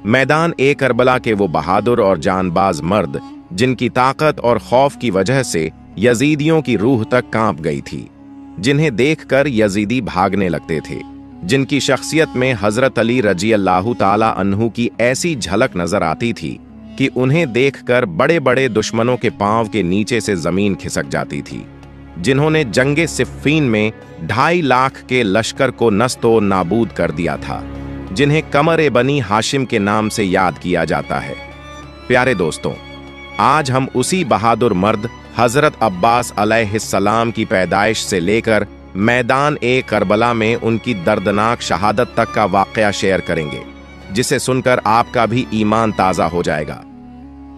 मैदान ए करबला के वो बहादुर और जानबाज मर्द जिनकी ताकत और खौफ की वजह से यजीदियों की रूह तक कांप गई थी, जिन्हें देखकर यजीदी भागने लगते थे, जिनकी शख्सियत में हजरत अली रजी अल्लाह ताला अन्हु की ऐसी झलक नजर आती थी कि उन्हें देखकर बड़े बड़े दुश्मनों के पांव के नीचे से जमीन खिसक जाती थी, जिन्होंने जंगे सिफ़ीन में 2.5 लाख के लश्कर को नस्तो नाबूद कर दिया था, जिन्हें कमर बनी हाशिम के नाम से याद किया जाता है। प्यारे दोस्तों, आज हम उसी बहादुर मर्द हजरत अब्बास अलैहिस्सलाम की पैदाइश से लेकर मैदान ए करबला में उनकी दर्दनाक शहादत तक का वाकया शेयर करेंगे, जिसे सुनकर आपका भी ईमान ताज़ा हो जाएगा।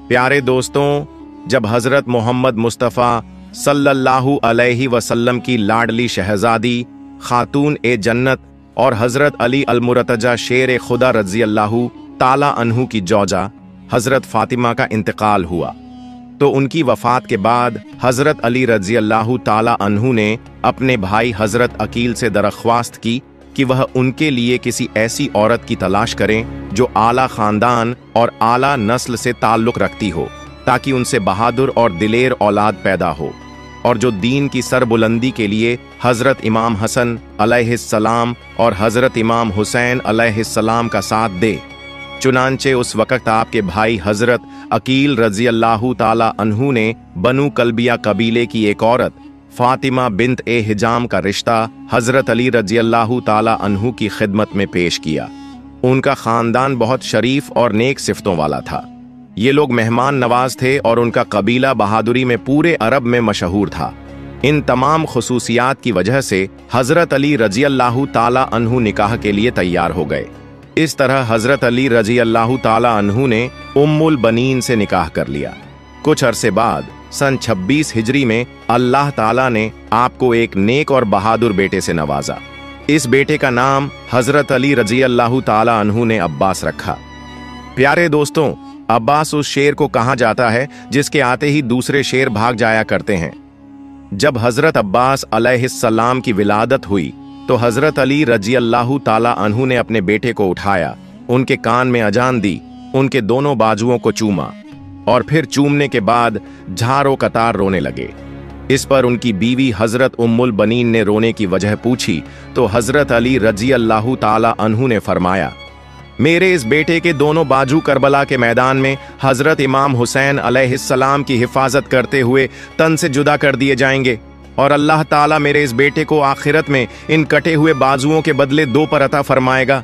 प्यारे दोस्तों, जब हजरत मोहम्मद मुस्तफ़ा सल्लल्लाहु अलैहि वसल्लम की लाडली शहजादी खातून ए जन्नत और हजरत अली अलमुर्तजा शेर खुदा रज़ी अल्लाहु ताला अन्हु की जौजा हजरत फातिमा का इंतकाल हुआ, तो उनकी वफात के बाद हजरत अली रज़ी अल्लाहु ताला अन्हु ने अपने भाई हजरत अकील से दरख्वास्त की कि वह उनके लिए किसी ऐसी औरत की तलाश करें जो आला खानदान और आला नस्ल से ताल्लुक रखती हो, ताकि उनसे बहादुर और दिलेर औलाद पैदा हो, और जो दीन की सरबुलंदी के लिए हजरत इमाम हसन अलैहिस्सलाम और हजरत इमाम हुसैन अलैहिस्सलाम का साथ दे। चुनांचे उस वक़्त आपके भाई हजरत अकील रज़ी अल्लाहु ताला अन्हु ने बनु कलबिया कबीले की एक औरत फातिमा बिन्त ए हिजाम का रिश्ता हजरत अली रज़ी अल्लाहु ताला अन्हु की खिदमत में पेश किया। उनका खानदान बहुत शरीफ और नेक सिफ्तों वाला था। ये लोग मेहमान नवाज थे और उनका कबीला बहादुरी में पूरे अरब में मशहूर था। इन तमाम खुसूसियात की वजह से हजरत अली रज़ी अल्लाहु ताला अन्हु निकाह के लिए तैयार हो गए। इस तरह हजरत अली रज़ी अल्लाहु ताला अन्हु ने उम्मुल बनीन से निकाह कर लिया। कुछ अरसे बाद सन 26 हिजरी में अल्लाह ताला ने आपको एक नेक और बहादुर बेटे से नवाजा। इस बेटे का नाम हजरत अली रज़ी अल्लाहु ताला अन्हु ने अब्बास रखा। प्यारे दोस्तों, अब्बास उस शेर को कहा जाता है जिसके आते ही दूसरे शेर भाग जाया करते हैं। जब हजरत अब्बास अलैहिस्सलाम की विलादत हुई तो हजरत अली रज़ी अल्लाहु ताला अन्हु ने अपने बेटे को उठाया, उनके कान में अजान दी, उनके दोनों बाजुओं को चूमा और फिर चूमने के बाद झारो कतार रोने लगे। इस पर उनकी बीवी हजरत उम्मुल बनीन ने रोने की वजह पूछी तो हजरत अली रज़ी अल्लाहु ताला अन्हु ने फरमाया, मेरे इस बेटे के दोनों बाजू करबला के मैदान में हजरत इमाम हुसैन अलैहिस्सलाम की हिफाजत करते हुए तन से जुदा कर दिए जाएंगे और अल्लाह ताला मेरे इस बेटे को आखिरत में इन कटे हुए बाजुओं के बदले 2 पर अता फरमाएगा।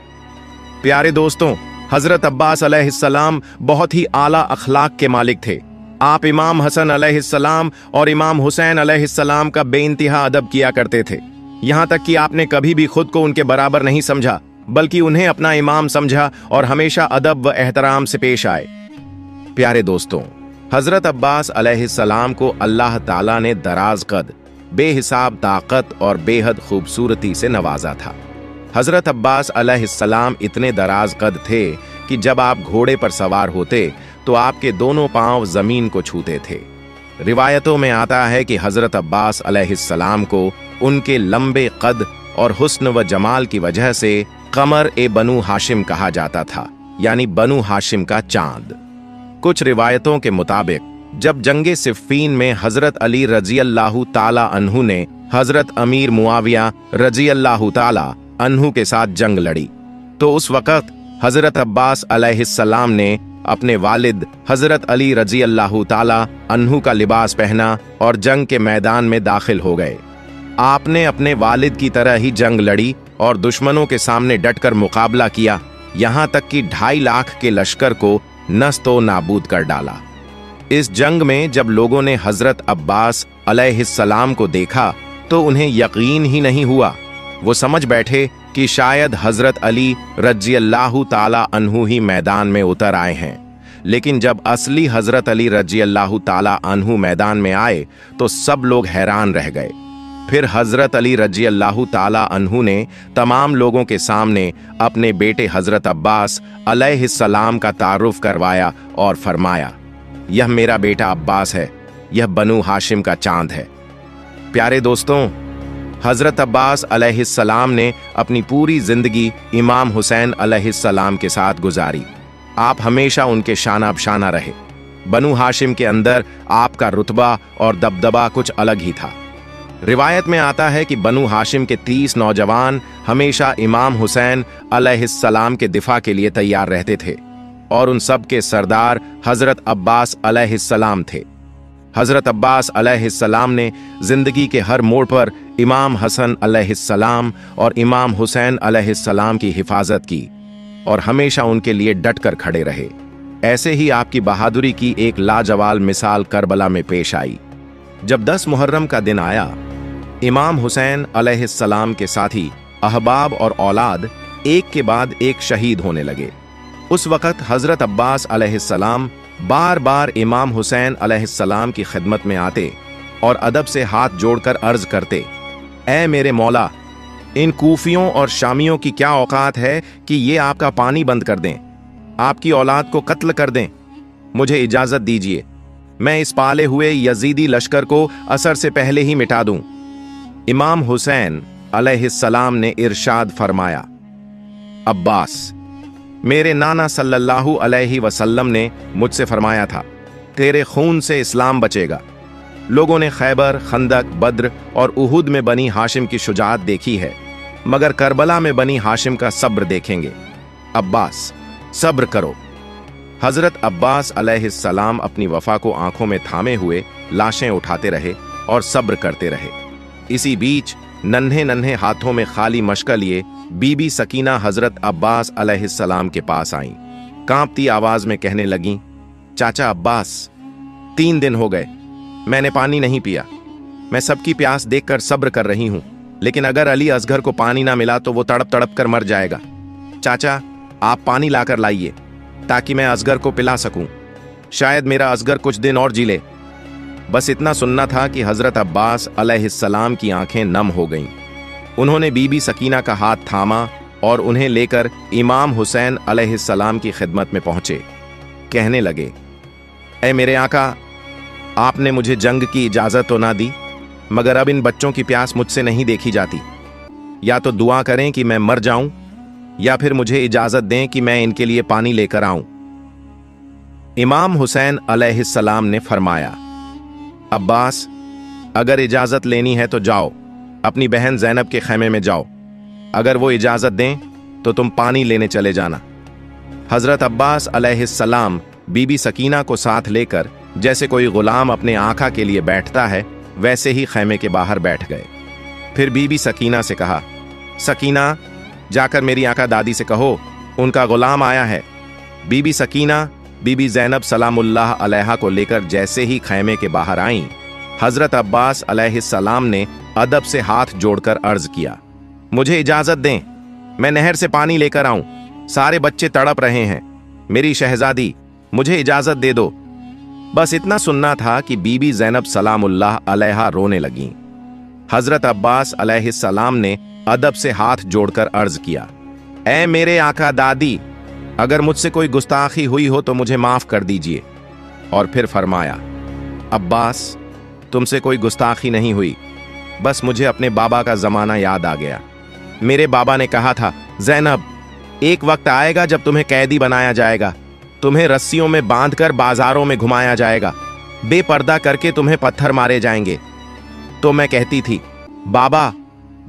प्यारे दोस्तों, हजरत अब्बास अलैहिस्सलाम बहुत ही आला अखलाक के मालिक थे। आप इमाम हसन अलैहिस्सलाम और इमाम हुसैन अलैहिस्सलाम का बेइंतिहा अदब किया करते थे, यहाँ तक कि आपने कभी भी खुद को उनके बराबर नहीं समझा, बल्कि उन्हें अपना इमाम समझा और हमेशा अदब व एहतराम से पेश आए। प्यारे दोस्तों, हजरत अब्बास अलैहिस्सलाम को अल्लाह ताला ने दराज कद, बेहिसाब ताकत और बेहद खूबसूरती से नवाजा था। हजरत अब्बास अलैहिस्सलाम इतने दराज कद थे कि जब आप घोड़े पर सवार होते तो आपके दोनों पांव जमीन को छूते थे। रिवायतों में आता है कि हजरत अब्बास अलैहिस्सलाम को उनके लंबे कद और हुस्न व जमाल की वजह से कमर ए बनु हाशिम कहा जाता था, यानी बनु हाशिम का चांद। कुछ रिवायतों के मुताबिक जब जंगे सिफ़ीन में हजरत अली रज़ी अल्लाहु ताला अन्हु ने हजरत अमीर मुआविया रज़ी अल्लाहु ताला अन्हु के साथ जंग लड़ी, तो उस वक़्त हजरत अब्बास अलैहिस्सलाम ने अपने वालिद हजरत अली रज़ी अल्लाहु ताला अन्हु का लिबास पहना और जंग के मैदान में दाखिल हो गए। आपने अपने वालिद की तरह ही जंग लड़ी और दुश्मनों के सामने डटकर मुकाबला किया, यहाँ तक कि 2.5 लाख के लश्कर को नस्तो नाबूद कर डाला। इस जंग में जब लोगों ने हजरत अब्बास अलैहिस्सलाम को देखा तो उन्हें यकीन ही नहीं हुआ। वो समझ बैठे कि शायद हजरत अली रज़ी अल्लाहु ताला अन्हु ही मैदान में उतर आए हैं। लेकिन जब असली हजरत अली रज़ी अल्लाहु ताला अन्हु मैदान में आए तो सब लोग हैरान रह गए। फिर हजरत अली रज़ी अल्लाहु ताला अन्हु ने तमाम लोगों के सामने अपने बेटे हजरत अब्बास अलैहिस्सलाम का तारुफ करवाया और फरमाया, यह मेरा बेटा अब्बास है, यह बनु हाशिम का चांद है। प्यारे दोस्तों, हजरत अब्बास अलैहिस्सलाम ने अपनी पूरी जिंदगी इमाम हुसैन अलैहिस्सलाम के साथ गुजारी। आप हमेशा उनके शाना बशाना रहे। बनु हाशिम के अंदर आपका रुतबा और दबदबा कुछ अलग ही था। रिवायत में आता है कि बनु हाशिम के 30 नौजवान हमेशा इमाम हुसैन अलैहिस्सलाम के दिफा के लिए तैयार रहते थे और उन सब के सरदार हजरत अब्बास अलैहिस्सलाम थे। हजरत अब्बास अलैहिस्सलाम ने जिंदगी के हर मोड़ पर इमाम हसन अलैहिस्सलाम और इमाम हुसैन अलैहिस्सलाम की हिफाजत की और हमेशा उनके लिए डटकर खड़े रहे। ऐसे ही आपकी बहादुरी की एक लाजवाब मिसाल करबला में पेश आई। जब 10 मुहर्रम का दिन आया, इमाम हुसैन अलैहिस्सलाम के साथी अहबाब और औलाद एक के बाद एक शहीद होने लगे। उस वक्त हजरत अब्बास अलैहिस्सलाम बार बार इमाम हुसैन अलैहिस्सलाम की खिदमत में आते और अदब से हाथ जोड़कर अर्ज करते, ऐ मेरे मौला, इन कूफियों और शामियों की क्या औकात है कि ये आपका पानी बंद कर दें, आपकी औलाद को कत्ल कर दें। मुझे इजाजत दीजिए, मैं इस पाले हुए यजीदी लश्कर को असर से पहले ही मिटा दूं। इमाम हुसैन अलैहिस्सलाम ने इरशाद फरमाया, अब्बास, मेरे नाना सल्लल्लाहु अलैहि वसल्लम ने मुझसे फरमाया था, तेरे खून से इस्लाम बचेगा। लोगों ने खैबर, खंदक, बद्र और उहुद में बनी हाशिम की शुजाअत देखी है, मगर करबला में बनी हाशिम का सब्र देखेंगे। अब्बास, सब्र करो। हजरत अब्बास अलैहिस्सलाम अपनी वफा को आंखों में थामे हुए लाशें उठाते रहे और सब्र करते रहे। इसी बीच नन्हे नन्हे हाथों में खाली मशका लिए बीबी सकीना हजरत अब्बास अलैहिस्सलाम के पास आईं। कांपती आवाज में कहने लगीं, चाचा अब्बास, 3 दिन हो गए, मैंने पानी नहीं पिया। मैं सबकी प्यास देखकर सब्र कर रही हूं, लेकिन अगर अली असगर को पानी ना मिला तो वो तड़प तड़प कर मर जाएगा। चाचा, आप पानी लाकर लाइए ताकि मैं असगर को पिला सकूं। शायद मेरा असगर कुछ दिन और जी ले। बस इतना सुनना था कि हजरत अब्बास अलैहिस्सलाम की आंखें नम हो गईं। उन्होंने बीबी सकीना का हाथ थामा और उन्हें लेकर इमाम हुसैन अलैहिस्सलाम की खिदमत में पहुंचे। कहने लगे, ऐ मेरे आका, आपने मुझे जंग की इजाजत तो ना दी, मगर अब इन बच्चों की प्यास मुझसे नहीं देखी जाती। या तो दुआ करें कि मैं मर जाऊं, या फिर मुझे इजाजत दें कि मैं इनके लिए पानी लेकर आऊं। इमाम हुसैन अलैहिस्सलाम ने फरमाया, अब्बास, अगर इजाजत लेनी है तो जाओ, अपनी बहन ज़ैनब के खैमे में जाओ। अगर वो इजाजत दें तो तुम पानी लेने चले जाना। हजरत अब्बास अलैहिस्सलाम बीबी सकीना को साथ लेकर जैसे कोई गुलाम अपने आका के लिए बैठता है, वैसे ही खैमे के बाहर बैठ गए। फिर बीबी सकीना से कहा, सकीना, जाकर मेरी आका दादी से कहो, उनका गुलाम आया है। बीबी सकीना बीबी ज़ैनब सलामुल्लाह अलैहा को लेकर जैसे ही खैमे के बाहर आईं, हजरत अब्बास अलैहिस्सलाम ने अदब से हाथ जोड़कर अर्ज किया, मुझे इजाजत दें, मैं नहर से पानी लेकर आऊं। सारे बच्चे तड़प रहे हैं। मेरी शहजादी, मुझे इजाजत दे दो। बस इतना सुनना था कि बीबी ज़ैनब सलामुल्लाह अलैहा रोने लगीं। हजरत अब्बास अलैहिस्सलाम ने अदब से हाथ जोड़कर अर्ज किया, ऐ मेरे आका दादी, अगर मुझसे कोई गुस्ताखी हुई हो तो मुझे माफ कर दीजिए। और फिर फरमाया, अब्बास, तुमसे कोई गुस्ताखी नहीं हुई, बस मुझे अपने बाबा का जमाना याद आ गया। मेरे बाबा ने कहा था, ज़ैनब, एक वक्त आएगा जब तुम्हें कैदी बनाया जाएगा, तुम्हें रस्सियों में बांधकर बाजारों में घुमाया जाएगा, बेपर्दा करके तुम्हें पत्थर मारे जाएंगे। तो मैं कहती थी, बाबा,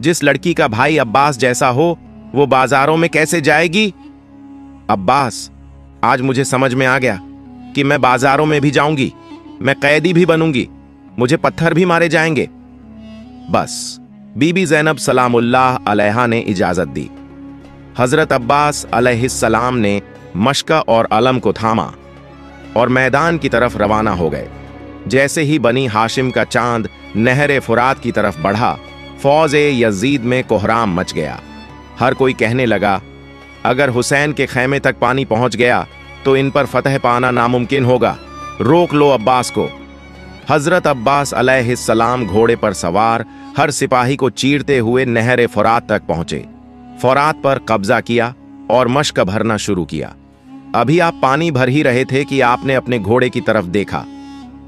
जिस लड़की का भाई अब्बास जैसा हो वो बाजारों में कैसे जाएगी? अब्बास, आज मुझे समझ में आ गया कि मैं बाजारों में भी जाऊंगी, मैं कैदी भी बनूंगी, मुझे पत्थर भी मारे जाएंगे। बस बीबी ज़ैनब सलामुल्लाह अलैहा ने इजाजत दी। हजरत अब्बास अलैहिस्सलाम ने मशका और अलम को थामा और मैदान की तरफ रवाना हो गए। जैसे ही बनी हाशिम का चांद नहर फुरात की तरफ बढ़ा, फौज यजीद में कोहराम मच गया। हर कोई कहने लगा, अगर हुसैन के खैमे तक पानी पहुंच गया तो इन पर फतह पाना नामुमकिन होगा, रोक लो अब्बास को। हजरत अब्बास अलैहिस्सलाम घोड़े पर सवार हर सिपाही को चीरते हुए नहर फुरात तक पहुंचे। फुरात पर कब्जा किया और मश्क भरना शुरू किया। अभी आप पानी भर ही रहे थे कि आपने अपने घोड़े की तरफ देखा,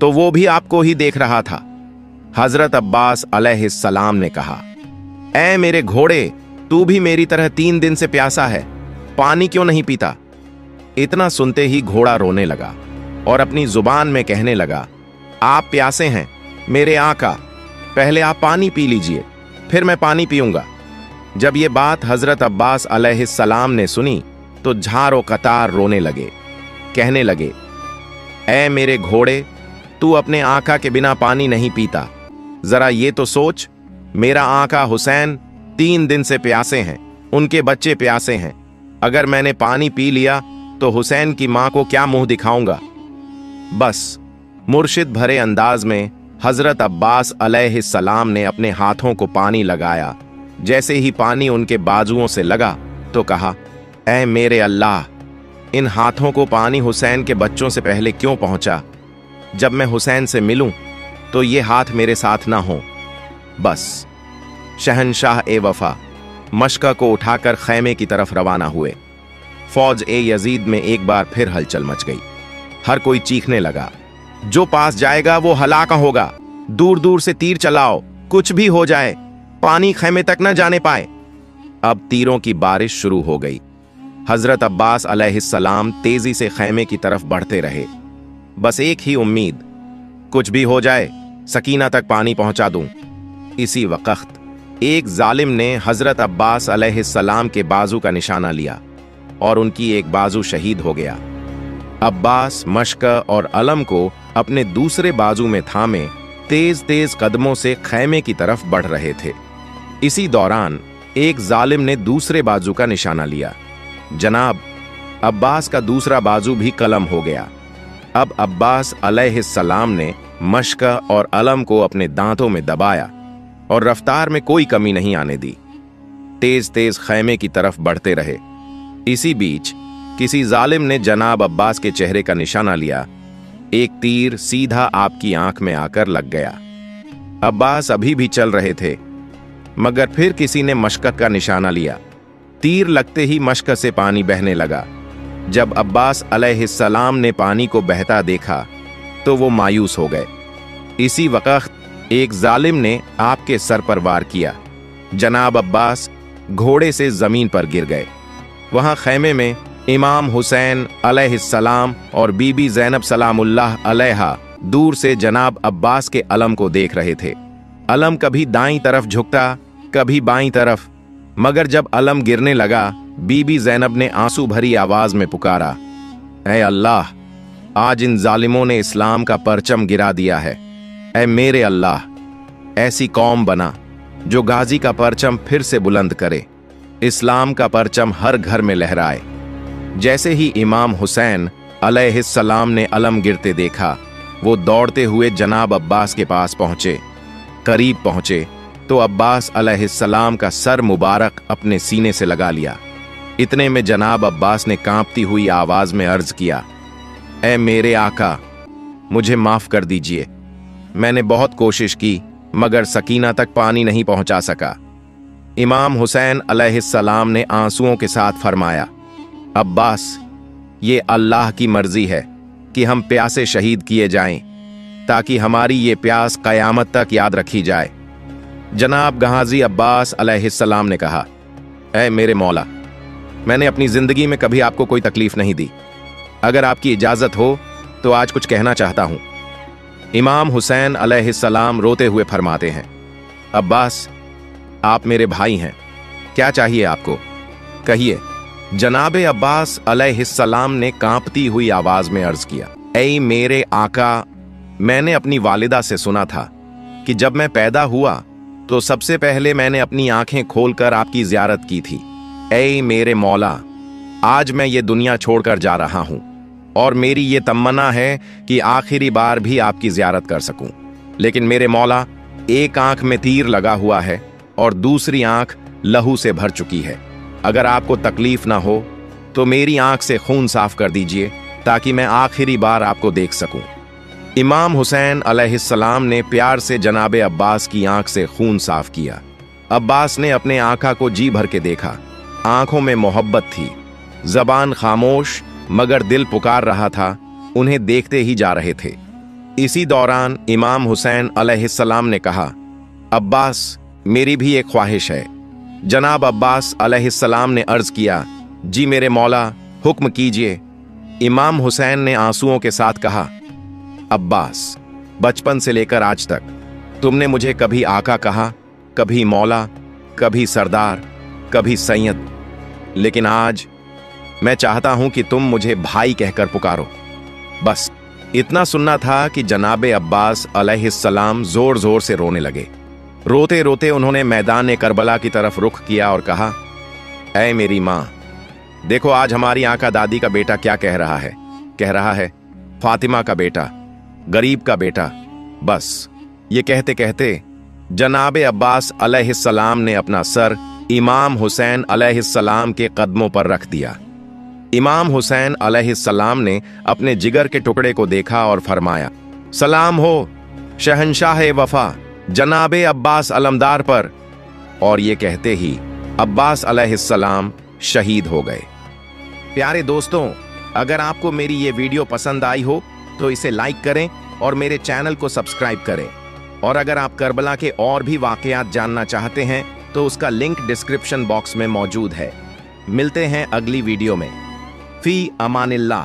तो वो भी आपको ही देख रहा था। हजरत अब्बास अलैहिस्सलाम ने कहा, ऐ मेरे घोड़े, तू भी मेरी तरह 3 दिन से प्यासा है, पानी क्यों नहीं पीता? इतना सुनते ही घोड़ा रोने लगा और अपनी जुबान में कहने लगा, आप प्यासे हैं मेरे आका, पहले आप पानी पी लीजिए, फिर मैं पानी पीऊंगा। जब ये बात हजरत अब्बास अलैहिस्सलाम ने सुनी तो झारो कतार रोने लगे, कहने लगे, ऐ मेरे घोड़े, तू अपने आका के बिना पानी नहीं पीता। जरा ये तो सोच, मेरा आका हुसैन 3 दिन से प्यासे हैं, उनके बच्चे प्यासे हैं। अगर मैंने पानी पी लिया तो हुसैन की मां को क्या मुंह दिखाऊंगा। बस मुर्शिद भरे अंदाज में हजरत अब्बास अलैहिस्सलाम ने अपने हाथों को पानी लगाया। जैसे ही पानी उनके बाजुओं से लगा तो कहा, ऐ मेरे अल्लाह, इन हाथों को पानी हुसैन के बच्चों से पहले क्यों पहुंचा। जब मैं हुसैन से मिलूं तो ये हाथ मेरे साथ ना हो। बस शहनशाह ए वफा मशका को उठाकर खैमे की तरफ रवाना हुए। फौज ए यजीद में एक बार फिर हलचल मच गई। हर कोई चीखने लगा, जो पास जाएगा वो हलाक होगा, दूर दूर से तीर चलाओ, कुछ भी हो जाए, पानी खैमे तक न जाने पाए। अब तीरों की बारिश शुरू हो गई। हजरत अब्बास अलैहिस्सलाम तेजी से खैमे की तरफ बढ़ते रहे, बस एक ही उम्मीद, कुछ भी हो जाए, सकीना तक पानी पहुंचा दूं। इसी वक्त एक जालिम ने हजरत अब्बास अलैहिस्सलाम के बाजू का निशाना लिया और उनकी एक बाजू शहीद हो गया। अब्बास मशका और अलम को अपने दूसरे बाजू में थामे तेज तेज कदमों से खैमे की तरफ बढ़ रहे थे। इसी दौरान एक जालिम ने दूसरे बाजू का निशाना लिया। जनाब, अब्बास का दूसरा बाजू भी कलम हो गया। अब अब्बास अलैहिस्सलाम ने मशका और अलम को अपने दांतों में दबाया और रफ्तार में कोई कमी नहीं आने दी। तेज तेज खैमे की तरफ बढ़ते रहे। इसी बीच किसी जालिम ने जनाब अब्बास के चेहरे का निशाना लिया। एक तीर सीधा आपकी आंख में आकर लग गया। अब्बास अभी भी चल रहे थे, मगर फिर किसी ने मशकत का निशाना लिया। तीर लगते ही मशकत से पानी बहने लगा। जब अब्बास अलैहिस्सलाम ने पानी को बहता देखा तो वो मायूस हो गए। इसी वक्त एक जालिम ने आपके सर पर वार किया। जनाब अब्बास घोड़े से जमीन पर गिर गए। वहां खैमे में इमाम हुसैन अलैहिस्सलाम और बीबी ज़ैनब सलामुल्लाह अलैहा दूर से जनाब अब्बास के अलम को देख रहे थे। अलम कभी दाईं तरफ झुकता, कभी बाईं तरफ, मगर जब अलम गिरने लगा, बीबी ज़ैनब ने आंसू भरी आवाज में पुकारा, ऐ अल्लाह, आज इन जालिमों ने इस्लाम का परचम गिरा दिया है। ऐ मेरे अल्लाह, ऐसी कौम बना जो गाजी का परचम फिर से बुलंद करे, इस्लाम का परचम हर घर में लहराए। जैसे ही इमाम हुसैन अलैहिस्सलाम ने अलम गिरते देखा, वो दौड़ते हुए जनाब अब्बास के पास पहुंचे। करीब पहुंचे तो अब्बास अलैहिस्सलाम का सर मुबारक अपने सीने से लगा लिया। इतने में जनाब अब्बास ने कांपती हुई आवाज में अर्ज किया, ऐ मेरे आका, मुझे माफ कर दीजिए। मैंने बहुत कोशिश की मगर सकीना तक पानी नहीं पहुंचा सका। इमाम हुसैन अलैहिस्सलाम ने आंसुओं के साथ फरमाया, अब्बास, ये अल्लाह की मर्जी है कि हम प्यासे शहीद किए जाएं, ताकि हमारी ये प्यास कयामत तक याद रखी जाए। जनाब गाजी अब्बास अलैहिस्सलाम ने कहा, ऐ मेरे मौला, मैंने अपनी जिंदगी में कभी आपको कोई तकलीफ नहीं दी। अगर आपकी इजाजत हो तो आज कुछ कहना चाहता हूं। इमाम हुसैन अलैहिस्सलाम रोते हुए फरमाते हैं, अब्बास, आप मेरे भाई हैं, क्या चाहिए आपको, कहिए। जनाब अब्बास अलैहिस्सलाम ने कांपती हुई आवाज में अर्ज किया, ऐ मेरे आका, मैंने अपनी वालिदा से सुना था कि जब मैं पैदा हुआ तो सबसे पहले मैंने अपनी आंखें खोलकर आपकी जियारत की थी। ऐ मेरे मौला, आज मैं ये दुनिया छोड़कर जा रहा हूं और मेरी ये तमन्ना है कि आखिरी बार भी आपकी जियारत कर सकूं। लेकिन मेरे मौला, एक आंख में तीर लगा हुआ है और दूसरी आंख लहू से भर चुकी है। अगर आपको तकलीफ ना हो तो मेरी आंख से खून साफ कर दीजिए ताकि मैं आखिरी बार आपको देख सकूं। इमाम हुसैन अलैहिस्सलाम ने प्यार से जनाब अब्बास की आंख से खून साफ किया। अब्बास ने अपने आका को जी भर के देखा। आंखों में मोहब्बत थी, जबान खामोश मगर दिल पुकार रहा था, उन्हें देखते ही जा रहे थे। इसी दौरान इमाम हुसैन अलैहिस्सलाम ने कहा, अब्बास, मेरी भी एक ख्वाहिश है। जनाब अब्बास अलैहिस्सलाम ने अर्ज किया, जी मेरे मौला, हुक्म कीजिए। इमाम हुसैन ने आंसुओं के साथ कहा, अब्बास, बचपन से लेकर आज तक तुमने मुझे कभी आका कहा, कभी मौला, कभी सरदार, कभी सैयद, लेकिन आज मैं चाहता हूं कि तुम मुझे भाई कहकर पुकारो। बस इतना सुनना था कि जनाबे अब्बास अलैहिस्सलाम जोर जोर से रोने लगे। रोते रोते उन्होंने मैदान करबला की तरफ रुख किया और कहा, ऐ मेरी मां, देखो आज हमारी आका दादी का बेटा क्या कह रहा है। कह रहा है, फातिमा का बेटा, गरीब का बेटा। बस ये कहते कहते जनाबे अब्बास अलैहिस्सलाम ने अपना सर इमाम हुसैन अलैहिस्सलाम के कदमों पर रख दिया। इमाम हुसैन अलैहिस्सलाम ने अपने जिगर के टुकड़े को देखा और फरमाया, सलाम हो शहंशाह वफा जनाबे अब्बास अलमदार पर। और ये कहते ही अब्बास अलैहिस्सलाम शहीद हो गए। प्यारे दोस्तों, अगर आपको मेरी ये वीडियो पसंद आई हो तो इसे लाइक करें और मेरे चैनल को सब्सक्राइब करें। और अगर आप करबला के और भी वाकयात जानना चाहते हैं तो उसका लिंक डिस्क्रिप्शन बॉक्स में मौजूद है। मिलते हैं अगली वीडियो में। फी अमानिल्लाह।